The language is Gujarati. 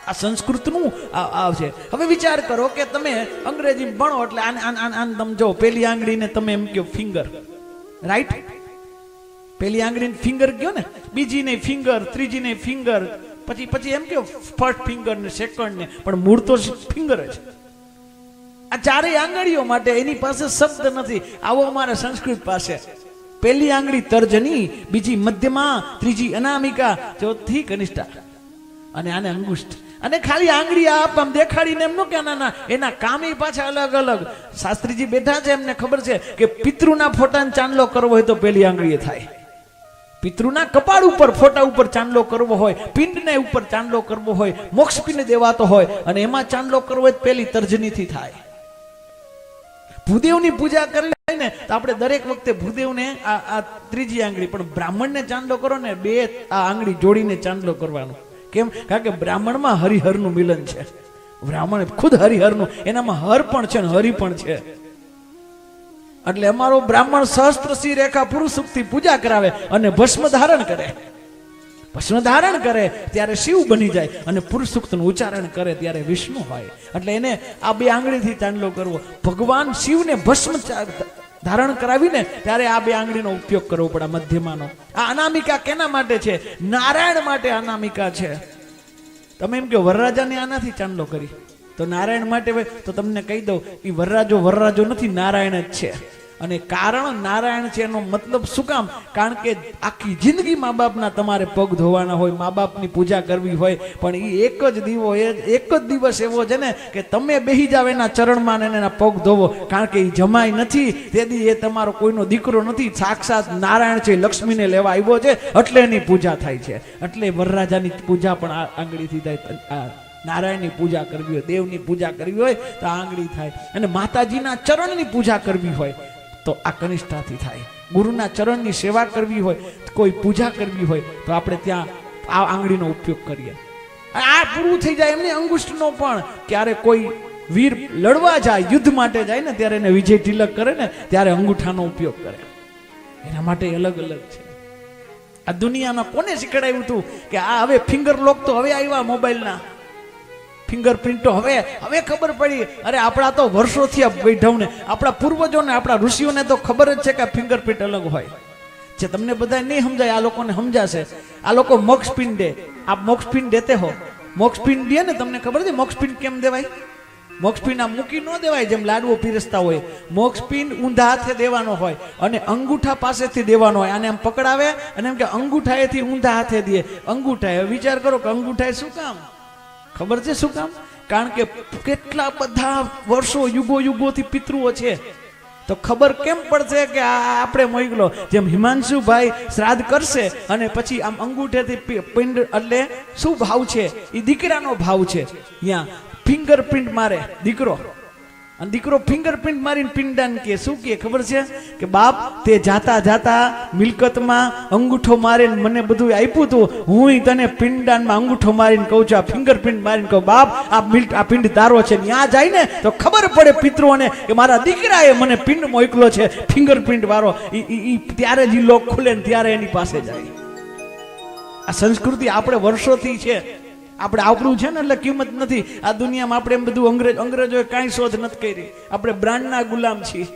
આ સંસ્કૃતનું આવશે. હવે વિચાર કરો કે તમે અંગ્રેજી ભણો એટલે આન તમે જો પેલી આંગળીને તમે એમ કહો ફિંગર, રાઈટ? પેલી આંગળીને ફિંગર કહો ને, બીજીને ફિંગર, ત્રીજીને ફિંગર, પછી એમ કહો ફર્સ્ટ ફિંગર ને સેકન્ડ ને, પણ મૂળ તો ફિંગર જ. આ ચારેય આંગળીઓ માટે એની પાસે શબ્દ નથી. આવો અમારા સંસ્કૃત પાસે પેલી આંગળી તર્જની, બીજી મધ્યમાં, ત્રીજી અનામિકા, ચોથી કનિષ્ઠા અને આને અંગુષ્ઠ. અને ખાલી આંગળી આમ દેખાડીને એમ નો કે ના એના કામી પાછા અલગ અલગ. શાસ્ત્રીજી બેઠા છે, એમને ખબર છે કે પિતૃના ફોટાને ચાંદલો કરવો હોય તો પેલી આંગળીએ થાય. પિતૃના કપાળ ઉપર ફોટા ઉપર ચાંદલો કરવો હોય, પિંડને ઉપર ચાંદલો કરવો હોય, મોક્ષ પિંડ દેવાતો હોય અને એમાં ચાંદલો કરવો હોય પેલી તર્જનીથી થાય. ભૂદેવની પૂજા કરવી હોય ને તો આપણે દરેક વખતે ભૂદેવને આ ત્રીજી આંગળી, પણ બ્રાહ્મણને ચાંદલો કરો ને બે આ આંગળી જોડીને ચાંદલો કરવાનો. કેમ? કારણ કે બ્રાહ્મણમાં હરિહરનું મિલન છે. બ્રાહ્મણ ખુદ હરિહરનું, એનામાં હર પણ છે ને હરિ પણ છે. એટલે અમારો બ્રાહ્મણ સહસ્ત્રશી રેખા પુરુષ સૂક્તથી પૂજા કરાવે અને ભસ્મ ધારણ કરે. ભસ્મ ધારણ કરે ત્યારે શિવ બની જાય અને પુરુષ સૂક્તનું ઉચ્ચારણ કરે ત્યારે વિષ્ણુ હોય. એટલે એને આ બે આંગળીથી ચાંદલો કરવો. ભગવાન શિવને ભસ્મ ધારણ કરાવીને ત્યારે આ બે આંગળીનો ઉપયોગ કરવો પડે, મધ્યમાનો. આ અનામિકા કેના માટે છે? નારાયણ માટે અનામિકા છે. તમે એમ કે વરરાજાને આનાથી ચાંદલો કરી તો નારાયણ માટે હોય તો તમને કહી દઉં, એ વરરાજો નથી, નારાયણ જ છે. અને કારણ નારાયણ છે એનો મતલબ શું કામ? કારણ કે આખી જિંદગી મા બાપના તમારે પગ ધોવાના હોય, મા બાપની પૂજા કરવી હોય, પણ એ એક જ દિવસ એવો છે ને કે તમે બેહી જાવ એના ચરણમાં ને એના પગ ધોવો. કારણ કે એ જમાઈ નથી, તેથી એ તમારો કોઈનો દીકરો નથી, સાક્ષાત નારાયણ છે, લક્ષ્મીને લેવા આવ્યો છે, એટલે એની પૂજા થાય છે. એટલે વરરાજાની પૂજા પણ આ આંગળીથી થાય. નારાયણની પૂજા કરવી હોય, દેવની પૂજા કરવી હોય તો આ આંગળી થાય. અને માતાજીના ચરણની પૂજા કરવી હોય તો આ કનિષ્ઠાથી થાય. ગુરુના ચરણની સેવા કરવી હોય, કોઈ પૂજા કરવી હોય તો આપણે ત્યાં આ આંગળીનો ઉપયોગ કરીએ. આ પૂરું થઈ જાય એમની અંગુષ્ઠનો પણ ક્યારે કોઈ વીર લડવા જાય, યુદ્ધ માટે જાય ને ત્યારે એને વિજય તિલક કરે ને ત્યારે અંગૂઠાનો ઉપયોગ કરે. એના માટે અલગ અલગ છે. આ દુનિયામાં કોને શીખડાવ્યું હતું કે આ હવે ફિંગર લોક તો હવે આવ્યા મોબાઈલના, ફિંગરપ્રિન્ટો હવે ખબર પડી. અરે આપણા તો વર્ષોથી વૈઢવને, આપણા પૂર્વજોને, આપણા ઋષિઓને તો ખબર જ છે કે ફિંગરપ્રિન્ટ અલગ હોય છે. તમને બધા નહીં સમજાય, આ લોકોને સમજાશે. આ લોકો મોક્ષપિંડ દે. આપ મોક્ષપિંડ દેતે હો, મોક્ષપિંડ દે ને, તમને ખબર છે મોક્ષપિંડ કેમ દેવાય? મોક્ષપિંડ આ મૂકી ન દેવાય જેમ લાડવો પીરસતા હોય. મોક્ષપિંડ ઊંધા હાથે દેવાનો હોય અને અંગૂઠા પાસેથી દેવાનો હોય. આને આમ પકડાવે અને એમ કે અંગૂઠાએથી ઊંધા હાથે દે. અંગૂઠાએ વિચાર કરો કે અંગૂઠાએ શું કામ? ખબર છે શું કામ? કારણ કે કેટલા બધા વર્ષો યુગોથી પિતૃઓ છે, તો ખબર કેમ પડશે કે આપણે મોકલો. જેમ હિમાંશુભાઈ શ્રાદ્ધ કરશે અને પછી આમ અંગૂઠેથી પિંડ, એટલે શું ભાવ છે? એ દીકરાનો ભાવ છે. અહીંયા ફિંગરપ્રિન્ટ મારે દીકરો, અને દીકરો ફિંગરપ્રિન્ટ મારીને પિંડાન કે શું કે ખબર છે કે બાપ તે જાતા મિલકતમાં અંગૂઠો મારીને મને બધું આપ્યું હતું, હું તને પિંડાનમાં અંગૂઠો મારીને કહું છું, આ ફિંગરપ્રિન્ટ મારીને કહું બાપ આ પિંડ તારો છે. ત્યાં જાય ને તો ખબર પડે પિતૃઓને કે મારા દીકરાએ મને પિંડ મોકલો છે ફિંગરપ્રિન્ટ વાળો. ત્યારે જ લોક ખુલે ને ત્યારે એની પાસે જાય. આ સંસ્કૃતિ આપણે વર્ષોથી છે. આપણે આપણું છે ને એટલે કિંમત નથી. આ દુનિયામાં આપણે એમ બધું અંગ્રેજોએ કાંઈ શોધ નથી કરી. આપણે બ્રાન્ડના ગુલામ છીએ.